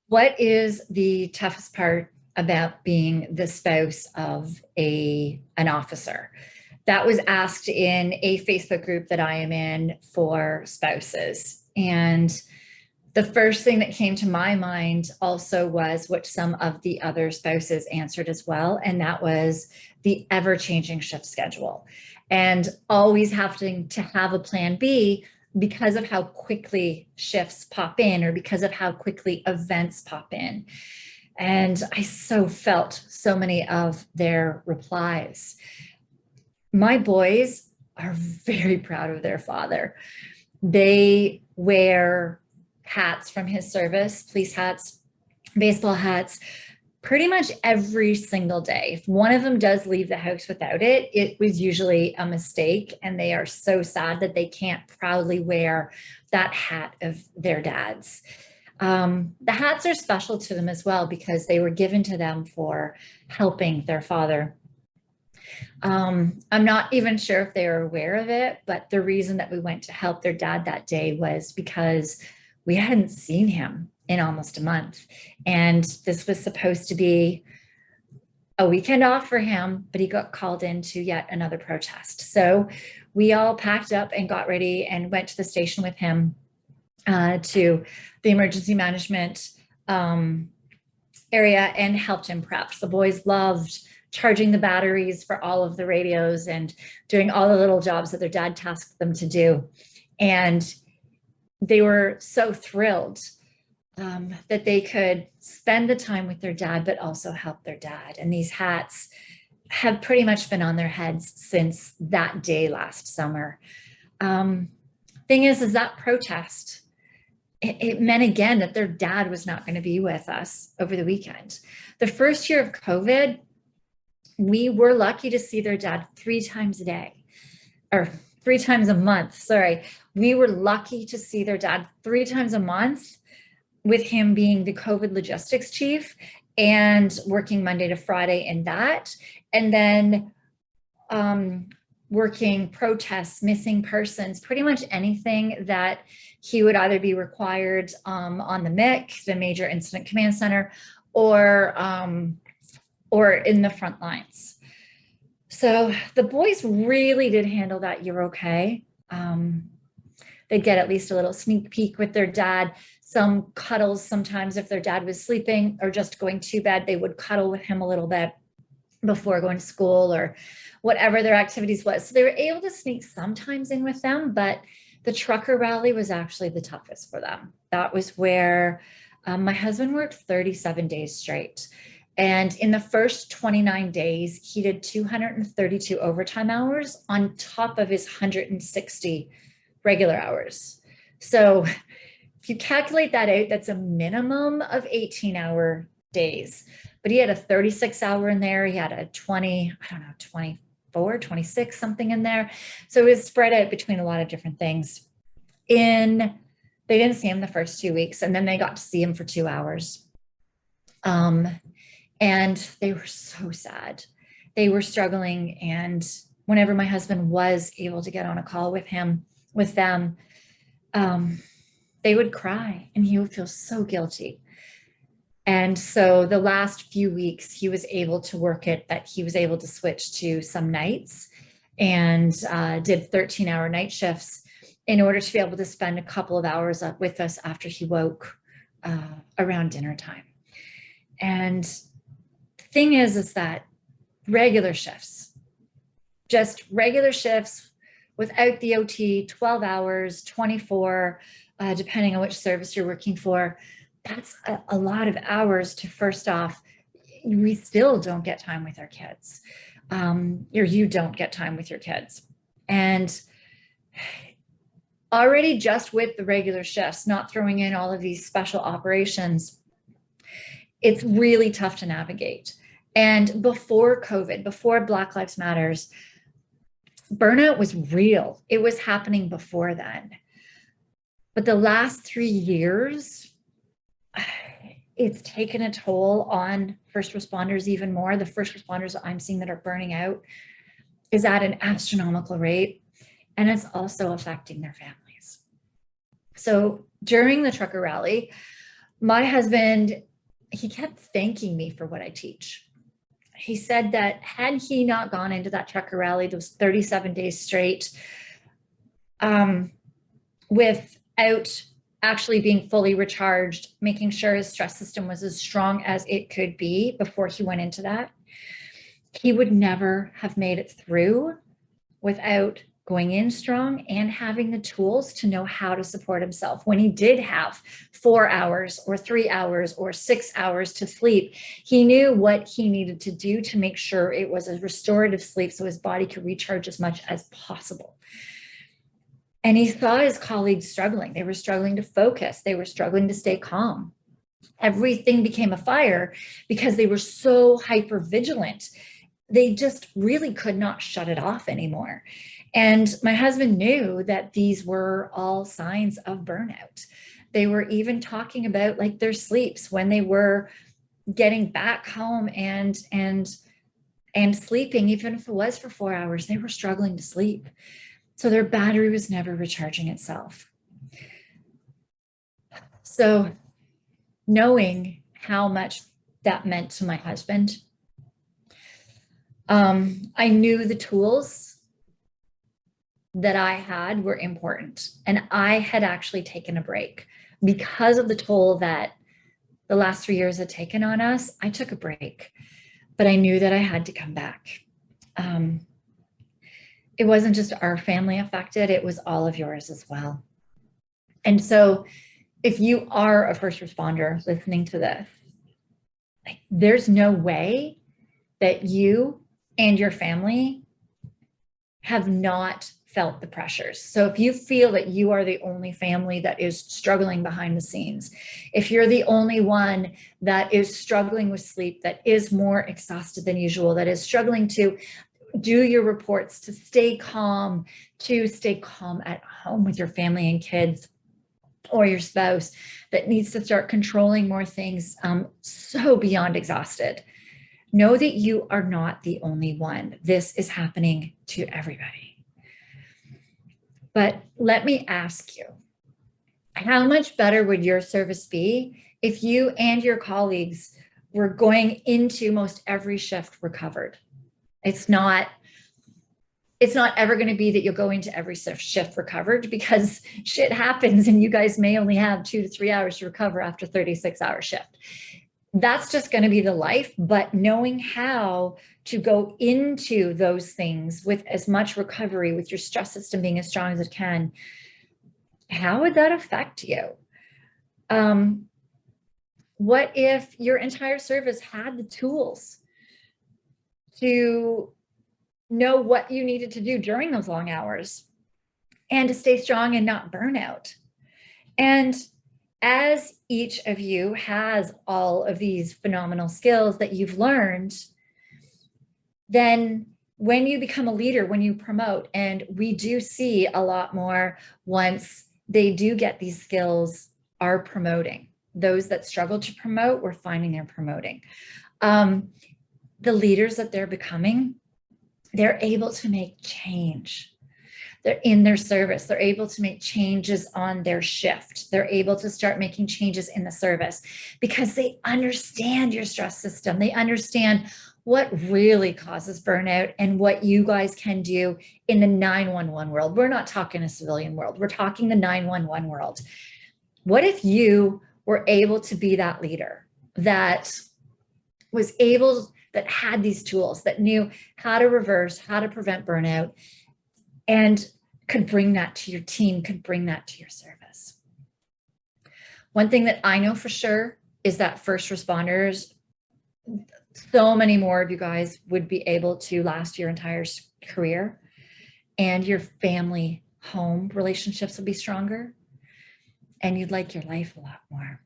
What is the toughest part about being the spouse of an officer? That was asked in a Facebook group that I am in for spouses. And the first thing that came to my mind also was what some of the other spouses answered as well. And that was the ever changing shift schedule and always having to have a plan B because of how quickly shifts pop in or because of how quickly events pop in. And I so felt so many of their replies. My boys are very proud of their father. They wear hats from his service, police hats, baseball hats, pretty much every single day. If one of them does leave the house without it, it was usually a mistake. And they are so sad that they can't proudly wear that hat of their dad's. The hats are special to them as well because they were given to them for helping their father. I'm not even sure if they were aware of it, but the reason that we went to help their dad that day was because we hadn't seen him in almost a month. And this was supposed to be a weekend off for him, but he got called into yet another protest. So we all packed up and got ready and went to the station with him to the emergency management area and helped him prep. The boys loved charging the batteries for all of the radios and doing all the little jobs that their dad tasked them to do. And they were so thrilled that they could spend the time with their dad, but also help their dad. And these hats have pretty much been on their heads since that day last summer. Thing is that protest, it meant again that their dad was not going to be with us over the weekend. The first year of COVID, we were lucky to see their dad 3 times a day, or 3 times a month. Sorry. We were lucky to see their dad 3 times a month, with him being the COVID logistics chief and working Monday to Friday in that. And then working protests, missing persons, pretty much anything that he would either be required on the MIC, the Major Incident Command Center, or in the front lines. So the boys really did handle that year okay. They'd get at least a little sneak peek with their dad, some cuddles sometimes if their dad was sleeping or just going to bed, they would cuddle with him a little bit before going to school or whatever their activities was. So they were able to sneak sometimes in with them, but the trucker rally was actually the toughest for them. That was where my husband worked 37 days straight. And in the first 29 days, he did 232 overtime hours on top of his 160 regular hours. So if you calculate that out, that's a minimum of 18-hour days. But he had a 36-hour in there. He had a 24, 26, something in there. So it was spread out between a lot of different things. They didn't see him the first 2 weeks, and then they got to see him for 2 hours. And they were so sad. They were struggling. And whenever my husband was able to get on a call with them, they would cry and he would feel so guilty. And so the last few weeks, he was able to work it, that he was able to switch to some nights and did 13-hour night shifts in order to be able to spend a couple of hours up with us after he woke around dinner time. And the thing is that regular shifts, just regular shifts without the OT, 12 hours, 24, depending on which service you're working for, that's a lot of hours to, first off, we still don't get time with our kids, or you don't get time with your kids. And already just with the regular shifts, not throwing in all of these special operations, it's really tough to navigate. And before COVID, before Black Lives Matters, burnout was real. It was happening before then. But the last 3 years, it's taken a toll on first responders even more. The first responders that I'm seeing that are burning out is at an astronomical rate, and it's also affecting their families. So during the trucker rally, My husband, he kept thanking me for what I teach. He said that had he not gone into that trucker rally, those 37 days straight, without actually being fully recharged, making sure his stress system was as strong as it could be before he went into that, he would never have made it through without going in strong and having the tools to know how to support himself. When he did have 4 hours or 3 hours or 6 hours to sleep, he knew what he needed to do to make sure it was a restorative sleep so his body could recharge as much as possible. And he saw his colleagues struggling. They were struggling to focus. They were struggling to stay calm. Everything became a fire because they were so hyper vigilant. They just really could not shut it off anymore. And my husband knew that these were all signs of burnout. They were even talking about like their sleeps when they were getting back home and sleeping, even if it was for 4 hours, they were struggling to sleep. So their battery was never recharging itself. So knowing how much that meant to my husband, I knew the tools that I had were important. And I had actually taken a break because of the toll that the last 3 years had taken on us. I took a break, but I knew that I had to come back. It wasn't just our family affected, it was all of yours as well. And so if you are a first responder listening to this, there's no way that you and your family have not felt the pressures. So if you feel that you are the only family that is struggling behind the scenes, if you're the only one that is struggling with sleep, that is more exhausted than usual, that is struggling to do your reports, to stay calm at home with your family and kids, or your spouse that needs to start controlling more things, so beyond exhausted, know that you are not the only one. This is happening to everybody. But let me ask you, how much better would your service be if you and your colleagues were going into most every shift recovered? It's not ever going to be that you'll go into every shift recovered, because shit happens and you guys may only have 2 to 3 hours to recover after 36-hour shift. That's just going to be the life. But knowing how to go into those things with as much recovery, with your stress system being as strong as it can, how would that affect you? What if your entire service had the tools to know what you needed to do during those long hours and to stay strong and not burn out? And as each of you has all of these phenomenal skills that you've learned, then when you become a leader, when you promote, and we do see a lot more once they do get these skills, are promoting. Those that struggle to promote, we're finding they're promoting. The leaders that they're becoming, they're able to make change. They're in their service. They're able to make changes on their shift. They're able to start making changes in the service because they understand your stress system. They understand what really causes burnout and what you guys can do in the 911 world. We're not talking a civilian world. We're talking the 911 world. What if you were able to be that leader that was able, that had these tools, that knew how to reverse, how to prevent burnout, and could bring that to your team, could bring that to your service? One thing that I know for sure is that first responders, so many more of you guys would be able to last your entire career, and your family home relationships would be stronger, and you'd like your life a lot more.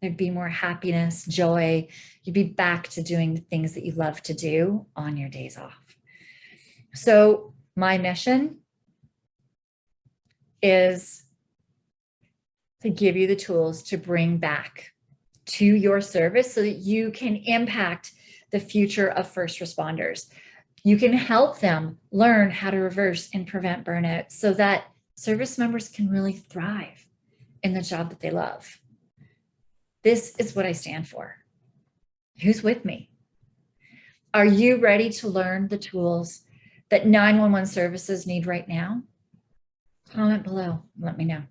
There'd be more happiness, joy. You'd be back to doing the things that you love to do on your days off. So my mission is to give you the tools to bring back to your service so that you can impact the future of first responders. You can help them learn how to reverse and prevent burnout so that service members can really thrive in the job that they love. This is what I stand for. Who's with me? Are you ready to learn the tools that 911 services need right now? Comment below. Let me know.